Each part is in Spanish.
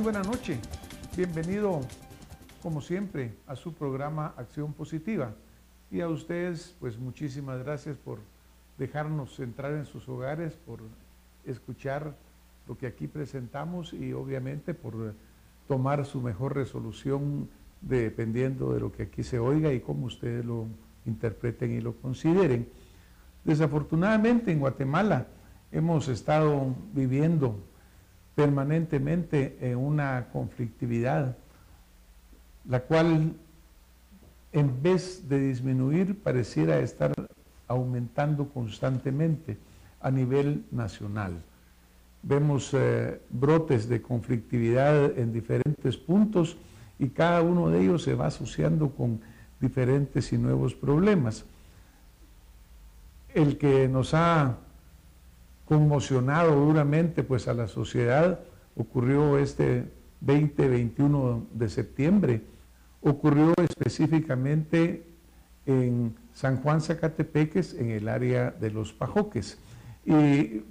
buena noche. Bienvenido, como siempre, a su programa Acción Positiva. Y a ustedes, pues muchísimas gracias por dejarnos entrar en sus hogares, por escuchar lo que aquí presentamos y obviamente por tomar su mejor resolución dependiendo de lo que aquí se oiga y cómo ustedes lo interpreten y lo consideren. Desafortunadamente en Guatemala hemos estado viviendo permanentemente en una conflictividad, la cual en vez de disminuir pareciera estar aumentando constantemente a nivel nacional. Vemos brotes de conflictividad en diferentes puntos y cada uno de ellos se va asociando con diferentes y nuevos problemas. El que nos ha conmocionado duramente pues a la sociedad ocurrió este 20-21 de septiembre, ocurrió específicamente en San Juan Zacatepeques, en el área de Los Pajoques, y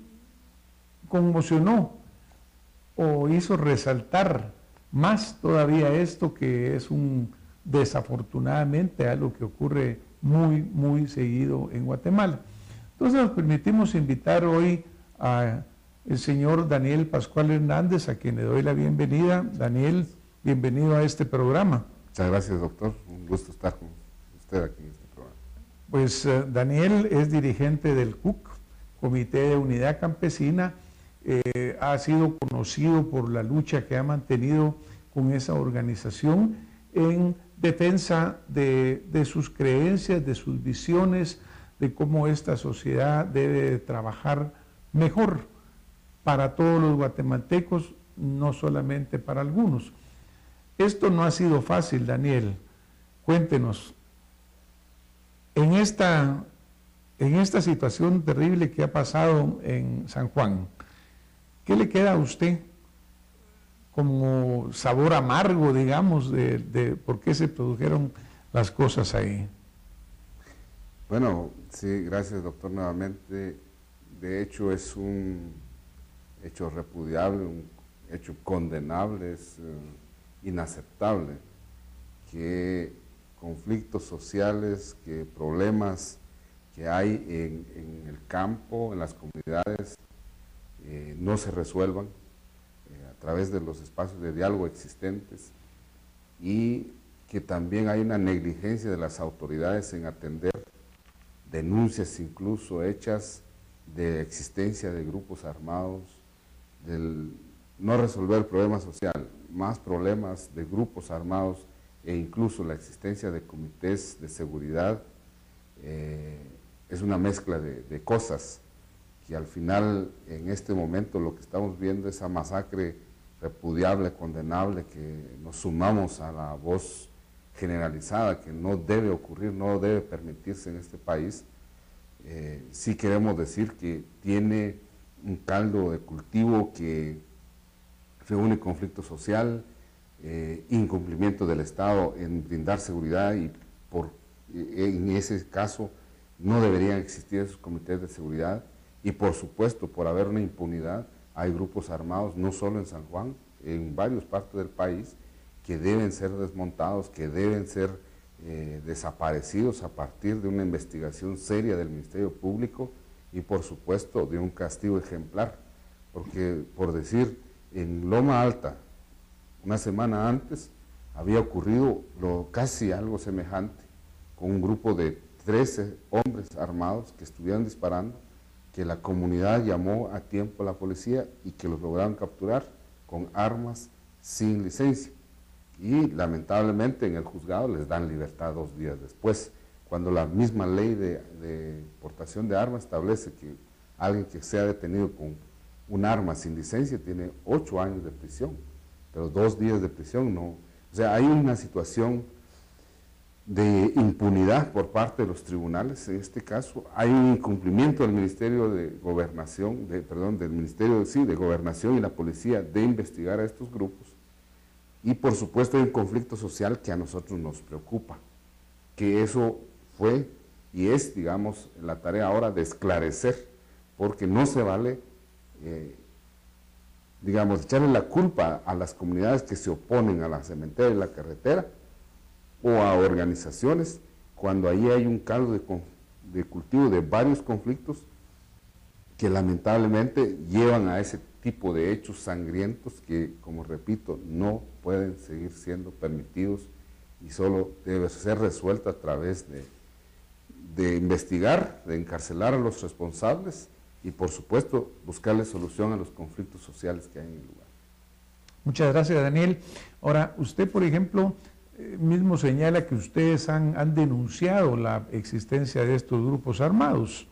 conmocionó o hizo resaltar más todavía esto que es desafortunadamente algo que ocurre muy seguido en Guatemala. Entonces nos permitimos invitar hoy al señor Daniel Pascual Hernández, a quien le doy la bienvenida. Daniel, bienvenido a este programa. Muchas gracias, doctor. Un gusto estar con usted aquí en este programa. Pues Daniel es dirigente del CUC, Comité de Unidad Campesina. Ha sido conocido por la lucha que ha mantenido con esa organización en defensa de sus creencias, de sus visiones, de cómo esta sociedad debe trabajar mejor para todos los guatemaltecos, no solamente para algunos. Esto no ha sido fácil, Daniel. Cuéntenos, en esta situación terrible que ha pasado en San Juan, ¿qué le queda a usted como sabor amargo, digamos, de por qué se produjeron las cosas ahí? Bueno, sí, gracias, doctor, nuevamente. De hecho, es un hecho repudiable, un hecho condenable, es inaceptable que conflictos sociales, que problemas que hay en el campo, en las comunidades, no se resuelvan a través de los espacios de diálogo existentes, y que también hay una negligencia de las autoridades en atender denuncias incluso hechas de existencia de grupos armados, del no resolver el problema social, más problemas de grupos armados e incluso la existencia de comités de seguridad. Es una mezcla de cosas que al final, en este momento, lo que estamos viendo es esa masacre repudiable, condenable, que nos sumamos a la voz generalizada, que no debe ocurrir, no debe permitirse en este país. Sí queremos decir que tiene un caldo de cultivo que reúne conflicto social, incumplimiento del Estado en brindar seguridad, y en ese caso no deberían existir esos comités de seguridad, y por supuesto por haber una impunidad hay grupos armados, no solo en San Juan, en varias partes del país, que deben ser desmontados, que deben ser desaparecidos a partir de una investigación seria del Ministerio Público y por supuesto de un castigo ejemplar, porque por decir, en Loma Alta, una semana antes, había ocurrido casi algo semejante, con un grupo de 13 hombres armados que estuvieron disparando, que la comunidad llamó a tiempo a la policía y que los lograron capturar con armas sin licencia. Y lamentablemente en el juzgado les dan libertad 2 días después, cuando la misma ley de portación de armas establece que alguien que sea detenido con un arma sin licencia tiene 8 años de prisión, pero 2 días de prisión no. O sea, hay una situación de impunidad por parte de los tribunales. En este caso hay un incumplimiento del Ministerio de Gobernación, del Ministerio de Gobernación y la policía de investigar a estos grupos, y por supuesto hay un conflicto social que a nosotros nos preocupa, que eso fue y es, digamos, la tarea ahora de esclarecer, porque no se vale digamos, echarle la culpa a las comunidades que se oponen a la cementera y la carretera o a organizaciones, cuando ahí hay un caldo de cultivo de varios conflictos que lamentablemente llevan a ese tipo de hechos sangrientos que, como repito, no pueden seguir siendo permitidos y solo debe ser resuelta a través de investigar, de encarcelar a los responsables y, por supuesto, buscarle solución a los conflictos sociales que hay en el lugar. Muchas gracias, Daniel. Ahora, usted, por ejemplo, mismo señala que ustedes han denunciado la existencia de estos grupos armados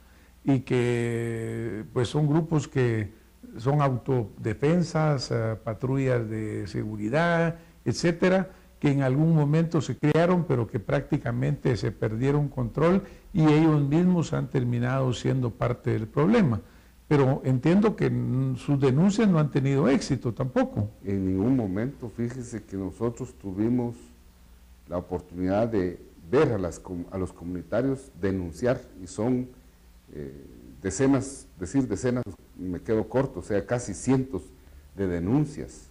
y que pues son grupos que son autodefensas, patrullas de seguridad, etcétera, que en algún momento se crearon, pero que prácticamente se perdieron control y ellos mismos han terminado siendo parte del problema. Pero entiendo que sus denuncias no han tenido éxito tampoco. En ningún momento, fíjese que nosotros tuvimos la oportunidad de ver a los comunitarios denunciar, y son decenas, decir decenas me quedo corto, o sea, casi cientos de denuncias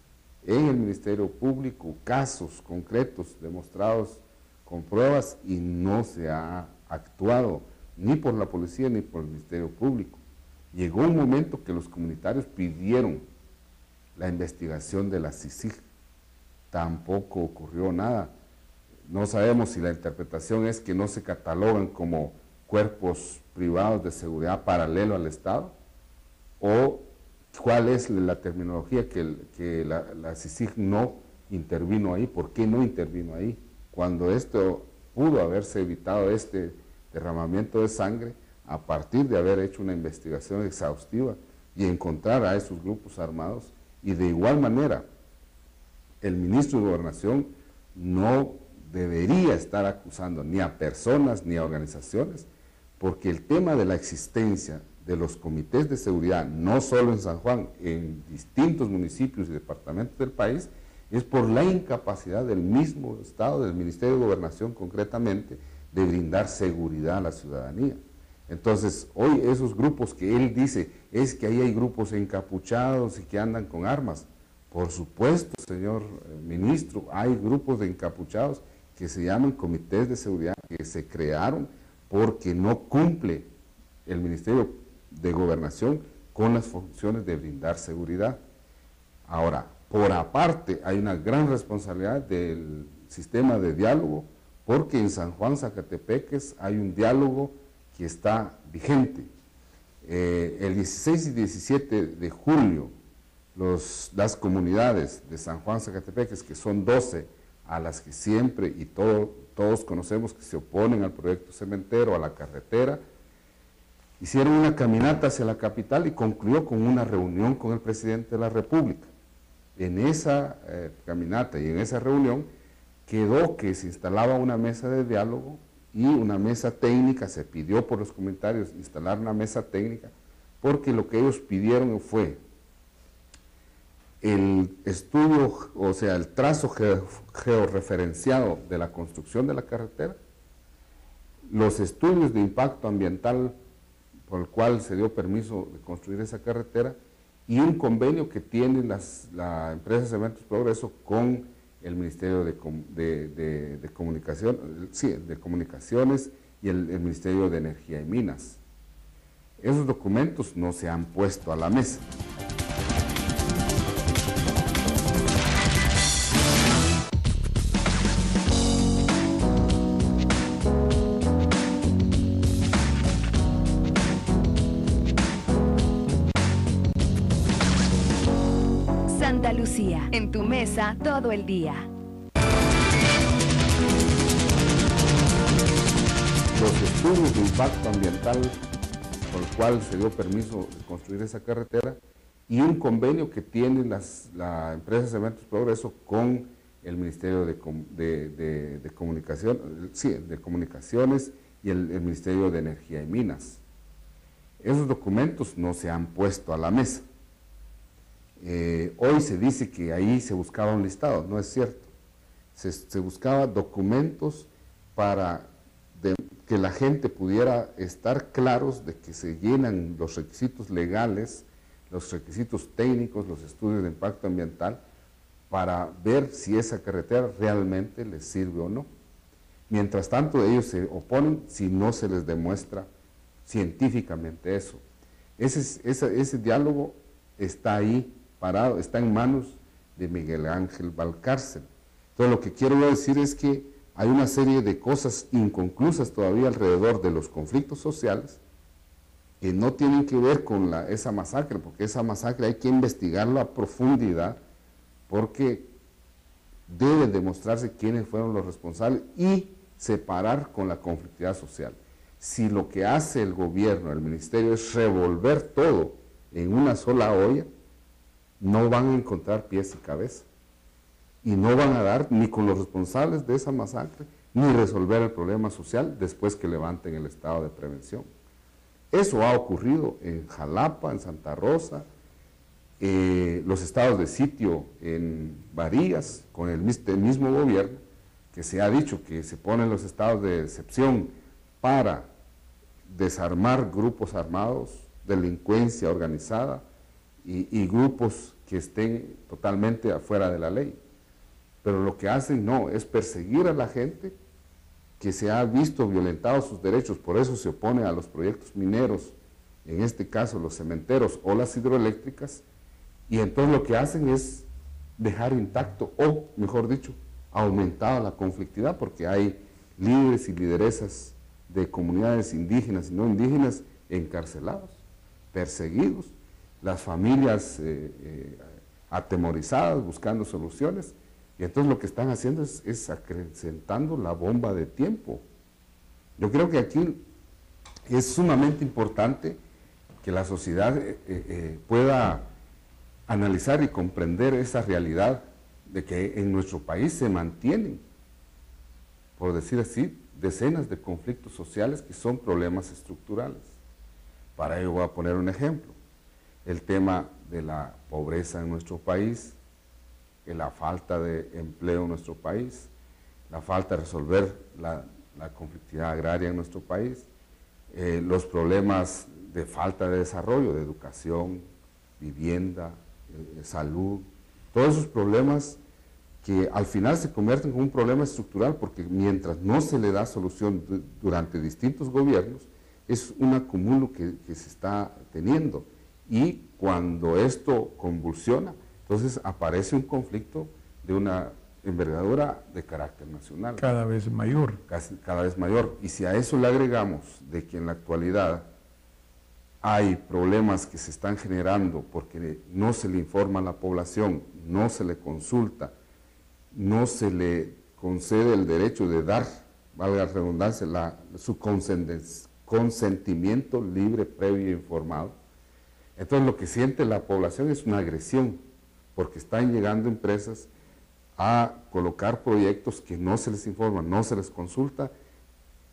en el Ministerio Público, casos concretos demostrados con pruebas, y no se ha actuado ni por la policía ni por el Ministerio Público. Llegó un momento que los comunitarios pidieron la investigación de la CICIG, tampoco ocurrió nada. No sabemos si la interpretación es que no se catalogan como cuerpos privados de seguridad paralelo al Estado, o cuál es la terminología que la CICIG no intervino ahí. ¿Por qué no intervino ahí? Cuando esto pudo haberse evitado, este derramamiento de sangre, a partir de haber hecho una investigación exhaustiva y encontrar a esos grupos armados. Y de igual manera, el ministro de Gobernación no debería estar acusando ni a personas ni a organizaciones, porque el tema de la existencia de los comités de seguridad, no solo en San Juan, en distintos municipios y departamentos del país, es por la incapacidad del mismo Estado, del Ministerio de Gobernación concretamente, de brindar seguridad a la ciudadanía. Entonces, hoy esos grupos que él dice, es que ahí hay grupos encapuchados y que andan con armas. Por supuesto, señor ministro, hay grupos de encapuchados que se llaman comités de seguridad, que se crearon porque no cumple el Ministerio de Gobernación con las funciones de brindar seguridad. Ahora, por aparte, hay una gran responsabilidad del sistema de diálogo, porque en San Juan, Zacatepeques, hay un diálogo que está vigente. El 16 y 17 de julio, las comunidades de San Juan, Zacatepeques, que son 12, a las que siempre y todos conocemos que se oponen al proyecto cementero, a la carretera, hicieron una caminata hacia la capital y concluyó con una reunión con el presidente de la República. En esa caminata y en esa reunión quedó que se instalaba una mesa de diálogo y una mesa técnica. Se pidió por los comunitarios instalar una mesa técnica, porque lo que ellos pidieron fue el estudio, o sea, el trazo georreferenciado de la construcción de la carretera, los estudios de impacto ambiental por el cual se dio permiso de construir esa carretera, y un convenio que tiene la empresa Cementos Progreso con el Ministerio de Comunicaciones y el Ministerio de Energía y Minas. Esos documentos no se han puesto a la mesa. Santa Lucía, en tu mesa todo el día. Los estudios de impacto ambiental por el cual se dio permiso de construir esa carretera, y un convenio que tiene la empresa Cementos Progreso con el Ministerio de Comunicaciones y el Ministerio de Energía y Minas. Esos documentos no se han puesto a la mesa. Hoy se dice que ahí se buscaba un listado. No es cierto. Se buscaba documentos para que la gente pudiera estar claros de que se llenan los requisitos legales, los requisitos técnicos, los estudios de impacto ambiental, para ver si esa carretera realmente les sirve o no. Mientras tanto, ellos se oponen si no se les demuestra científicamente eso. Ese diálogo está ahí parado, está en manos de Miguel Ángel Valcárcel. Entonces, lo que quiero decir es que hay una serie de cosas inconclusas todavía alrededor de los conflictos sociales que no tienen que ver con esa masacre, porque esa masacre hay que investigarla a profundidad, porque deben demostrarse quiénes fueron los responsables y separar con la conflictividad social. Si lo que hace el gobierno, el ministerio, es revolver todo en una sola olla, no van a encontrar pies y cabeza. Y no van a dar ni con los responsables de esa masacre, ni resolver el problema social después que levanten el estado de prevención. Eso ha ocurrido en Jalapa, en Santa Rosa, los estados de sitio en Varías, con el mismo gobierno, que se ha dicho que se ponen los estados de excepción para desarmar grupos armados, delincuencia organizada y grupos que estén totalmente afuera de la ley. Pero lo que hacen no, es perseguir a la gente que se ha visto violentados sus derechos, por eso se opone a los proyectos mineros, en este caso los cementeros o las hidroeléctricas, y entonces lo que hacen es dejar intacto, o mejor dicho, aumentada la conflictividad, porque hay líderes y lideresas de comunidades indígenas y no indígenas encarcelados, perseguidos, las familias atemorizadas, buscando soluciones, y entonces lo que están haciendo es acrecentando la bomba de tiempo. Yo creo que aquí es sumamente importante que la sociedad pueda analizar y comprender esa realidad de que en nuestro país se mantienen, por decir así, decenas de conflictos sociales que son problemas estructurales. Para ello voy a poner un ejemplo. El tema de la pobreza en nuestro país, la falta de empleo en nuestro país, la falta de resolver la conflictividad agraria en nuestro país, los problemas de falta de desarrollo, de educación, vivienda, salud, todos esos problemas que al final se convierten en un problema estructural, porque mientras no se le da solución durante distintos gobiernos, es un acumulo que se está teniendo, y cuando esto convulsiona, entonces aparece un conflicto de una envergadura de carácter nacional. Cada vez mayor. Cada vez mayor. Y si a eso le agregamos de que en la actualidad hay problemas que se están generando porque no se le informa a la población, no se le consulta, no se le concede el derecho de dar, valga la redundancia, su consentimiento libre, previo e informado, entonces lo que siente la población es una agresión, porque están llegando empresas a colocar proyectos que no se les informa, no se les consulta,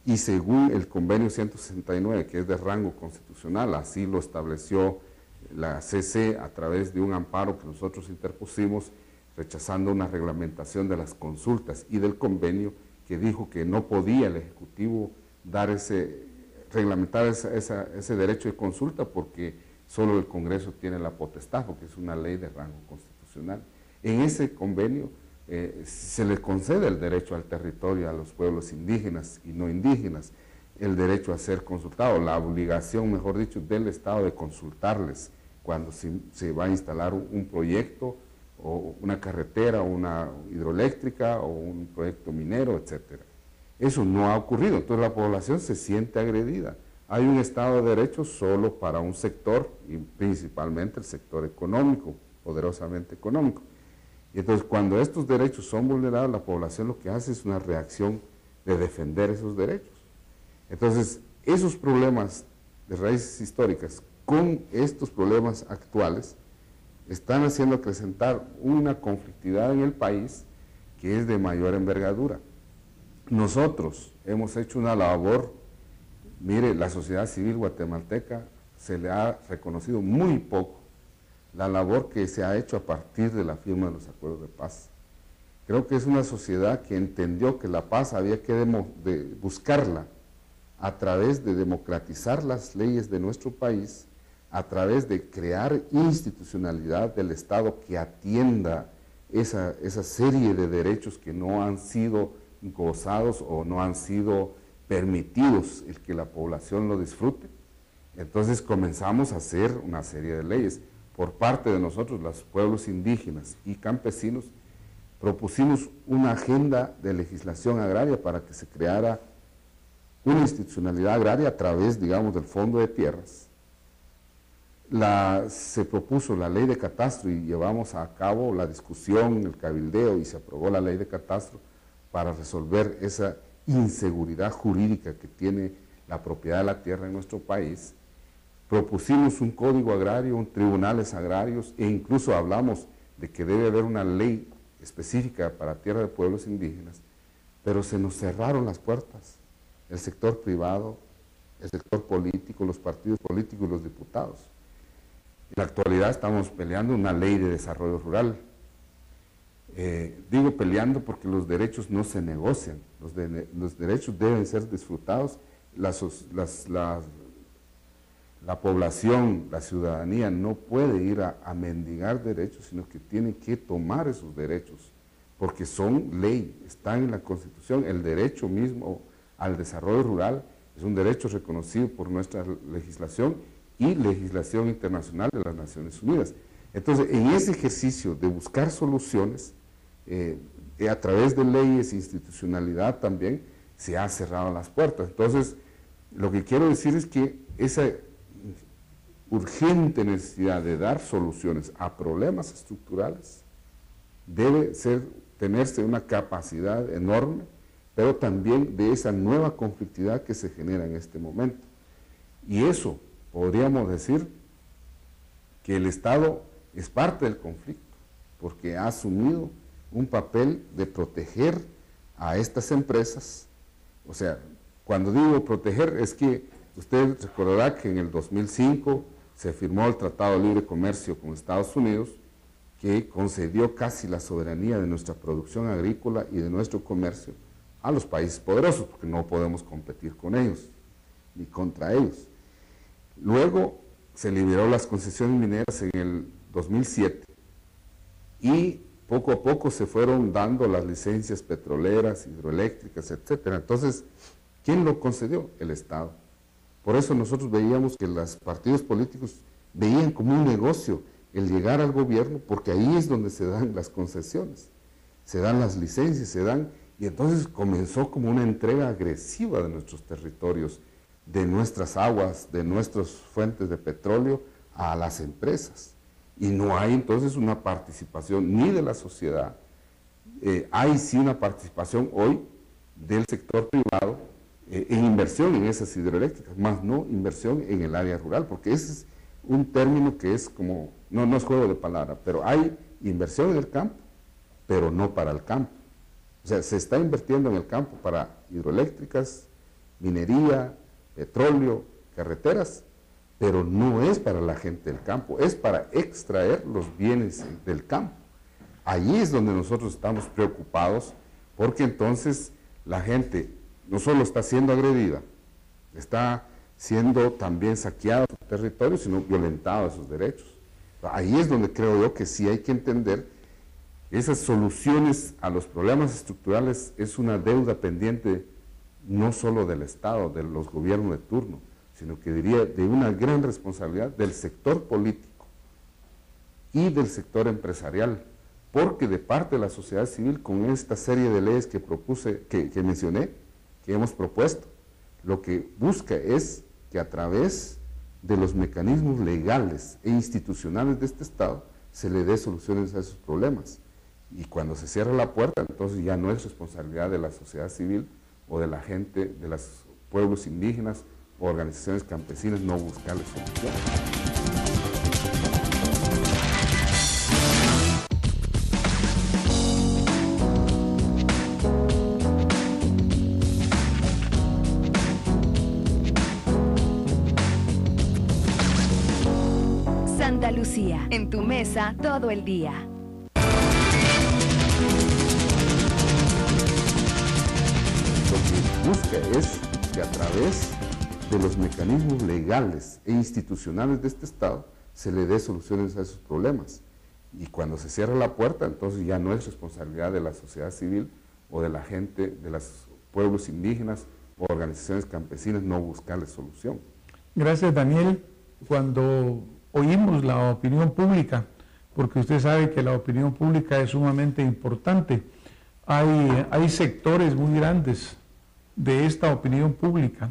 y según el convenio 169, que es de rango constitucional, así lo estableció la CC a través de un amparo que nosotros interpusimos, rechazando una reglamentación de las consultas y del convenio que dijo que no podía el Ejecutivo reglamentar ese derecho de consulta porque solo el Congreso tiene la potestad, porque es una ley de rango constitucional. En ese convenio se le concede el derecho al territorio a los pueblos indígenas y no indígenas, el derecho a ser consultado, la obligación, mejor dicho, del Estado de consultarles cuando se va a instalar un proyecto o una carretera o una hidroeléctrica o un proyecto minero, etc. Eso no ha ocurrido, entonces la población se siente agredida. Hay un Estado de Derecho solo para un sector, y principalmente el sector económico, poderosamente económico. Y entonces cuando estos derechos son vulnerados, la población lo que hace es una reacción de defender esos derechos. Entonces, esos problemas de raíces históricas con estos problemas actuales están haciendo acrecentar una conflictividad en el país que es de mayor envergadura. Nosotros hemos hecho una labor. Mire, la sociedad civil guatemalteca se le ha reconocido muy poco la labor que se ha hecho a partir de la firma de los acuerdos de paz. Creo que es una sociedad que entendió que la paz había que buscarla a través de democratizar las leyes de nuestro país, a través de crear institucionalidad del Estado que atienda esa serie de derechos que no han sido gozados o no han sido permitidos el que la población lo disfrute. Entonces comenzamos a hacer una serie de leyes. Por parte de nosotros, los pueblos indígenas y campesinos, propusimos una agenda de legislación agraria para que se creara una institucionalidad agraria a través, digamos, del Fondo de Tierras. Se propuso la ley de catastro y llevamos a cabo la discusión, el cabildeo, y se aprobó la ley de catastro para resolver esa inseguridad jurídica que tiene la propiedad de la tierra en nuestro país. Propusimos un código agrario, tribunales agrarios, e incluso hablamos de que debe haber una ley específica para tierra de pueblos indígenas, pero se nos cerraron las puertas. El sector privado, el sector político, los partidos políticos y los diputados. En la actualidad estamos peleando una ley de desarrollo rural. Digo peleando porque los derechos no se negocian, los derechos deben ser disfrutados. La población, la ciudadanía no puede ir a mendigar derechos, sino que tiene que tomar esos derechos, porque son ley, están en la Constitución. El derecho mismo al desarrollo rural es un derecho reconocido por nuestra legislación y legislación internacional de las Naciones Unidas. Entonces, en ese ejercicio de buscar soluciones, a través de leyes, institucionalidad también, se ha cerrado las puertas. Entonces, lo que quiero decir es que esa urgente necesidad de dar soluciones a problemas estructurales debe tenerse una capacidad enorme, pero también de esa nueva conflictividad que se genera en este momento. Y eso, podríamos decir, que el Estado es parte del conflicto, porque ha asumido un papel de proteger a estas empresas. O sea, cuando digo proteger, es que usted recordará que en el 2005 se firmó el Tratado de Libre Comercio con Estados Unidos, que concedió casi la soberanía de nuestra producción agrícola y de nuestro comercio a los países poderosos, porque no podemos competir con ellos, ni contra ellos. Luego se liberó las concesiones mineras en el 2007, y poco a poco se fueron dando las licencias petroleras, hidroeléctricas, etc. Entonces, ¿quién lo concedió? El Estado. Por eso nosotros veíamos que los partidos políticos veían como un negocio el llegar al gobierno, porque ahí es donde se dan las concesiones, se dan las licencias, y entonces comenzó como una entrega agresiva de nuestros territorios, de nuestras aguas, de nuestras fuentes de petróleo a las empresas. Y no hay entonces una participación ni de la sociedad, hay sí una participación hoy del sector privado en inversión en esas hidroeléctricas, más no inversión en el área rural, porque ese es un término que es como, no es juego de palabras, pero hay inversión en el campo, pero no para el campo. O sea, se está invirtiendo en el campo para hidroeléctricas, minería, petróleo, carreteras, pero no es para la gente del campo, es para extraer los bienes del campo. Allí es donde nosotros estamos preocupados, porque entonces la gente no solo está siendo agredida, está siendo también saqueada su territorio, sino violentado sus derechos. Ahí es donde creo yo que sí hay que entender esas soluciones a los problemas estructurales. Es una deuda pendiente no solo del Estado, de los gobiernos de turno, sino que diría de una gran responsabilidad del sector político y del sector empresarial, porque de parte de la sociedad civil, con esta serie de leyes que mencioné, que hemos propuesto, lo que busca es que a través de los mecanismos legales e institucionales de este Estado se le dé soluciones a esos problemas. Y cuando se cierra la puerta, entonces ya no es responsabilidad de la sociedad civil o de la gente, de los pueblos indígenas o organizaciones campesinas no buscarle soluciones. Santa Lucía, en tu mesa todo el día. Lo que busca es que a través de los mecanismos legales e institucionales de este Estado se le dé soluciones a esos problemas. Y cuando se cierra la puerta, entonces ya no es responsabilidad de la sociedad civil o de la gente, de los pueblos indígenas o organizaciones campesinas no buscarle solución. Gracias, Daniel. Cuando oímos la opinión pública, porque usted sabe que la opinión pública es sumamente importante, hay sectores muy grandes de esta opinión pública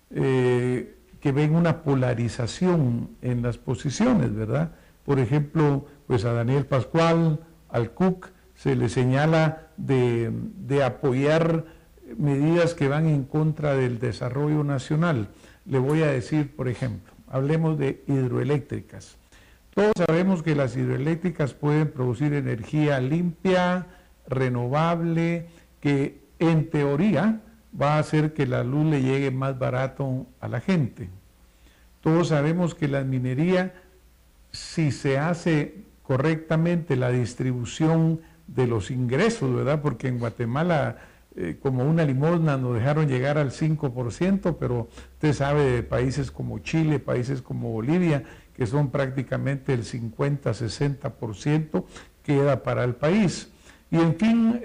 que ven una polarización en las posiciones, ¿verdad? Por ejemplo, pues a Daniel Pascual, al CUC, se le señala de apoyar medidas que van en contra del desarrollo nacional. Le voy a decir, por ejemplo, hablemos de hidroeléctricas. Todos sabemos que las hidroeléctricas pueden producir energía limpia, renovable, que en teoría va a hacer que la luz le llegue más barato a la gente. Todos sabemos que la minería, si se hace correctamente la distribución de los ingresos, ¿verdad? Porque en Guatemala, como una limosna, nos dejaron llegar al 5%, pero usted sabe de países como Chile, países como Bolivia, que son prácticamente el 50-60% queda para el país. Y en fin,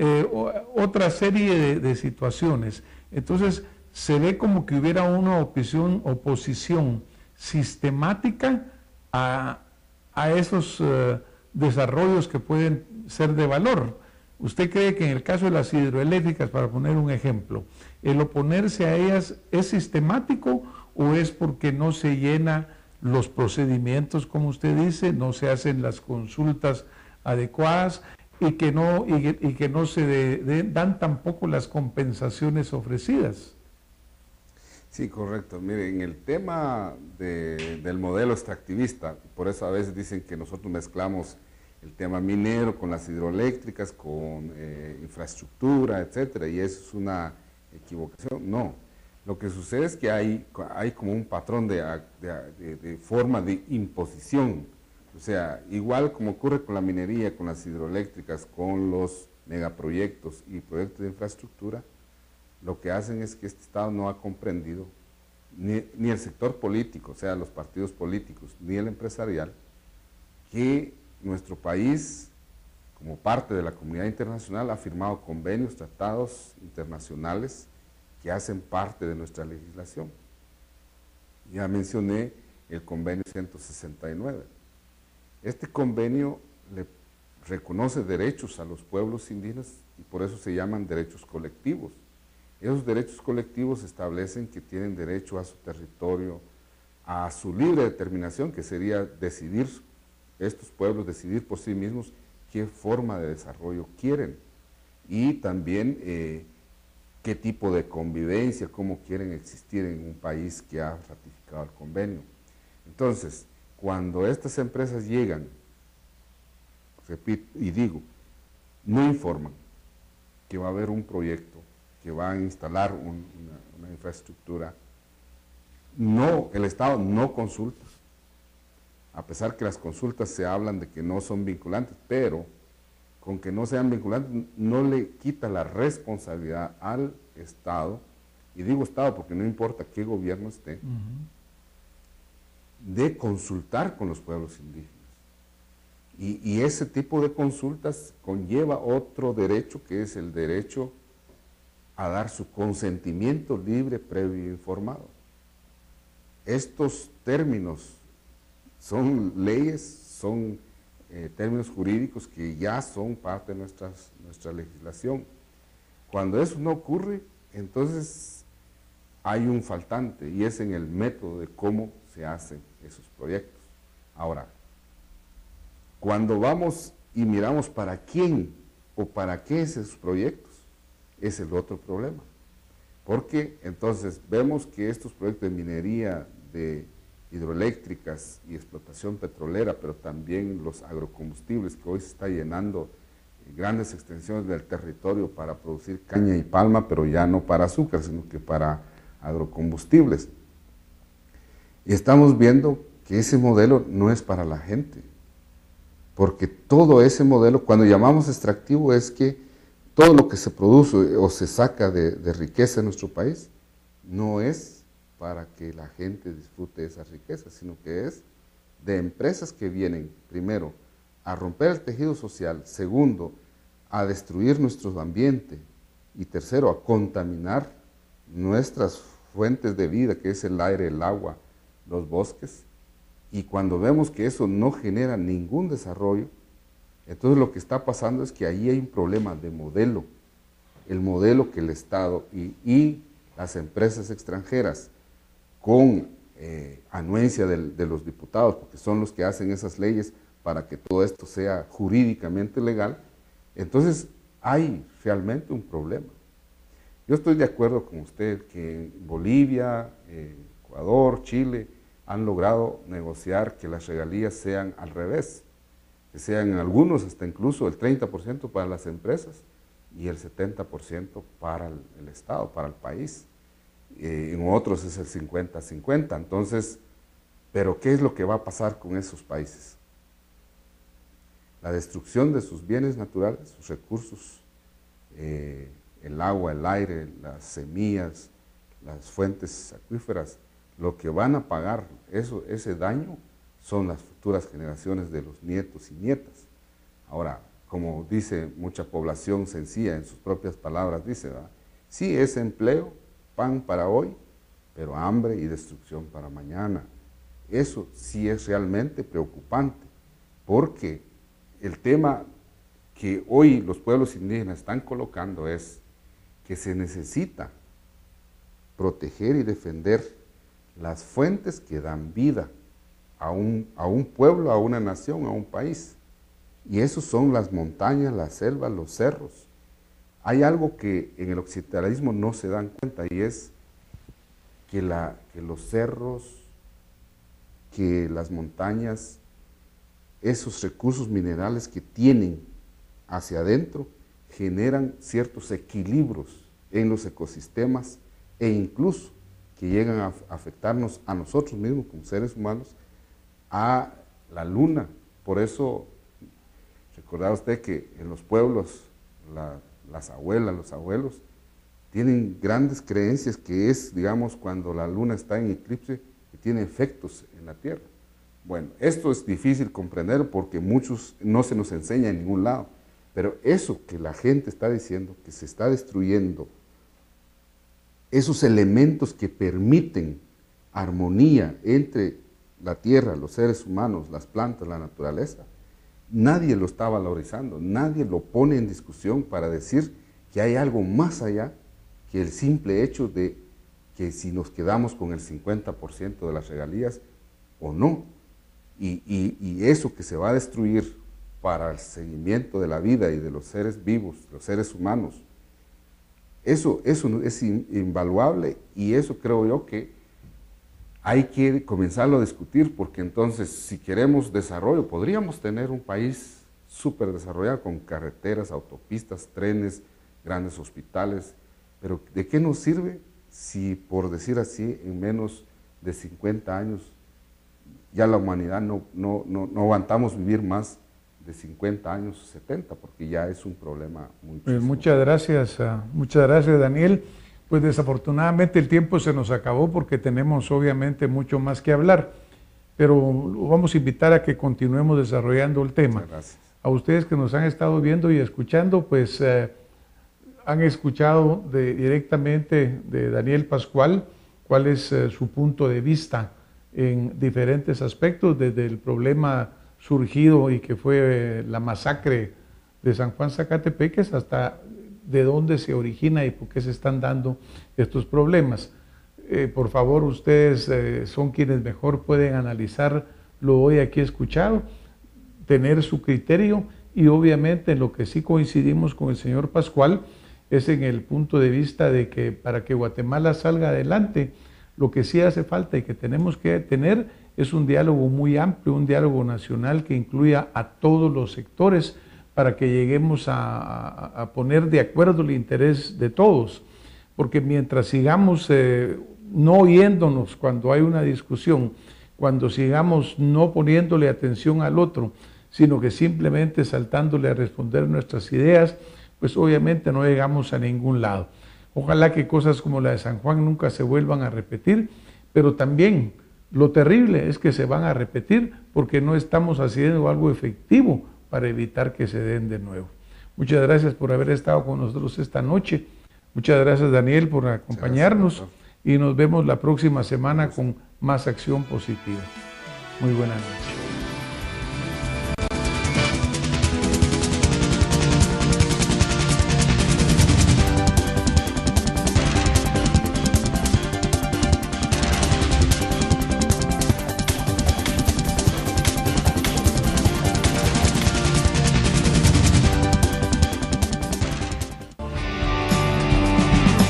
otra serie de situaciones. Entonces, se ve como que hubiera una oposición sistemática a esos desarrollos que pueden ser de valor. ¿Usted cree que en el caso de las hidroeléctricas, para poner un ejemplo, el oponerse a ellas es sistemático o es porque no se llena los procedimientos, como usted dice, no se hacen las consultas adecuadas y que no se dan tampoco las compensaciones ofrecidas? Sí, correcto. Mire, en el tema del modelo extractivista, por eso a veces dicen que nosotros mezclamos el tema minero con las hidroeléctricas, con infraestructura, etcétera, y eso es una equivocación. No, lo que sucede es que hay como un patrón de forma de imposición. O sea, igual como ocurre con la minería, con las hidroeléctricas, con los megaproyectos y proyectos de infraestructura, lo que hacen es que este Estado no ha comprendido, ni el sector político, o sea, los partidos políticos, ni el empresarial, que nuestro país, como parte de la comunidad internacional, ha firmado convenios, tratados internacionales que hacen parte de nuestra legislación. Ya mencioné el convenio 169. Este convenio le reconoce derechos a los pueblos indígenas y por eso se llaman derechos colectivos. Esos derechos colectivos establecen que tienen derecho a su territorio, a su libre determinación, que sería decidir, estos pueblos decidir por sí mismos qué forma de desarrollo quieren y también qué tipo de convivencia, cómo quieren existir en un país que ha ratificado el convenio. Entonces, cuando estas empresas llegan, repito y digo, no informan que va a haber un proyecto, que va a instalar una infraestructura, el Estado no consulta, a pesar que las consultas se hablan de que no son vinculantes, pero con que no sean vinculantes no le quita la responsabilidad al Estado, y digo Estado porque no importa qué gobierno esté, de consultar con los pueblos indígenas. Y ese tipo de consultas conlleva otro derecho, que es el derecho a dar su consentimiento libre, previo e informado. Estos términos son leyes, son términos jurídicos que ya son parte de nuestra legislación. Cuando eso no ocurre, entonces hay un faltante, y es en el método de cómo se hacen esos proyectos. Ahora, cuando vamos y miramos para quién o para qué es esos proyectos, es el otro problema. Porque entonces vemos que estos proyectos de minería, de hidroeléctricas y explotación petrolera, pero también los agrocombustibles, que hoy se está llenando grandes extensiones del territorio para producir caña y palma, pero ya no para azúcar, sino que para agrocombustibles. Y estamos viendo que ese modelo no es para la gente, porque todo ese modelo, cuando llamamos extractivo, es que todo lo que se produce o se saca de riqueza en nuestro país no es para que la gente disfrute esas riquezas, sino que es de empresas que vienen, primero, a romper el tejido social, segundo, a destruir nuestro ambiente y tercero, a contaminar nuestras fuentes de vida, que es el aire, el agua, los bosques. Y cuando vemos que eso no genera ningún desarrollo, entonces lo que está pasando es que ahí hay un problema de modelo, el modelo que el Estado y las empresas extranjeras, con anuencia de los diputados, porque son los que hacen esas leyes para que todo esto sea jurídicamente legal, entonces hay realmente un problema. Yo estoy de acuerdo con usted que Bolivia, Ecuador, Chile han logrado negociar que las regalías sean al revés, que sean algunos hasta incluso el 30% para las empresas y el 70% para el Estado, para el país. En otros es el 50-50. Entonces, ¿pero qué es lo que va a pasar con esos países? La destrucción de sus bienes naturales, sus recursos, el agua, el aire, las semillas, las fuentes acuíferas, lo que van a pagar ese daño son las futuras generaciones de los nietos y nietas. Ahora, como dice mucha población sencilla en sus propias palabras, dice, ¿verdad? Sí, es empleo, pan para hoy, pero hambre y destrucción para mañana. Eso sí es realmente preocupante, porque el tema que hoy los pueblos indígenas están colocando es que se necesita proteger y defender las fuentes que dan vida a un pueblo, a una nación, a un país. Y esos son las montañas, las selvas, los cerros. Hay algo que en el occidentalismo no se dan cuenta y es que los cerros, que las montañas, esos recursos minerales que tienen hacia adentro, generan ciertos equilibrios en los ecosistemas e incluso que llegan a afectarnos a nosotros mismos como seres humanos, a la luna. Por eso, recordaba usted que en los pueblos las abuelas, los abuelos, tienen grandes creencias que es, digamos, cuando la luna está en eclipse, que tiene efectos en la Tierra. Bueno, esto es difícil comprender porque muchos no se nos enseña en ningún lado, pero eso que la gente está diciendo, que se está destruyendo, esos elementos que permiten armonía entre la Tierra, los seres humanos, las plantas, la naturaleza, nadie lo está valorizando, nadie lo pone en discusión para decir que hay algo más allá que el simple hecho de que si nos quedamos con el 50% de las regalías o no. Y eso que se va a destruir para el seguimiento de la vida y de los seres vivos, los seres humanos, eso es invaluable y eso creo yo que hay que comenzarlo a discutir, porque entonces si queremos desarrollo, podríamos tener un país súper desarrollado con carreteras, autopistas, trenes, grandes hospitales, pero ¿de qué nos sirve si, por decir así, en menos de 50 años ya la humanidad no aguantamos vivir más de 50 años, 70, porque ya es un problema muy pues muchas gracias, Daniel. Pues desafortunadamente el tiempo se nos acabó porque tenemos obviamente mucho más que hablar, pero vamos a invitar a que continuemos desarrollando el tema. Muchas gracias. A ustedes que nos han estado viendo y escuchando, pues han escuchado directamente de Daniel Pascual cuál es su punto de vista en diferentes aspectos, desde el problema surgido y que fue la masacre de San Juan Zacatepeques hasta de dónde se origina y por qué se están dando estos problemas. Por favor, ustedes son quienes mejor pueden analizar lo hoy aquí escuchado, tener su criterio y obviamente en lo que sí coincidimos con el señor Pascual es en el punto de vista de que para que Guatemala salga adelante, lo que sí hace falta y que tenemos que tener es un diálogo muy amplio, un diálogo nacional que incluya a todos los sectores para que lleguemos a poner de acuerdo el interés de todos, porque mientras sigamos no oyéndonos cuando hay una discusión, cuando sigamos no poniéndole atención al otro, sino que simplemente saltándole a responder nuestras ideas, pues obviamente no llegamos a ningún lado. Ojalá que cosas como la de San Juan nunca se vuelvan a repetir pero también lo terrible es que se van a repetir porque no estamos haciendo algo efectivo para evitar que se den de nuevo. Muchas gracias por haber estado con nosotros esta noche. Muchas gracias, Daniel, por acompañarnos y nos vemos la próxima semana con más acción positiva. Muy buenas noches.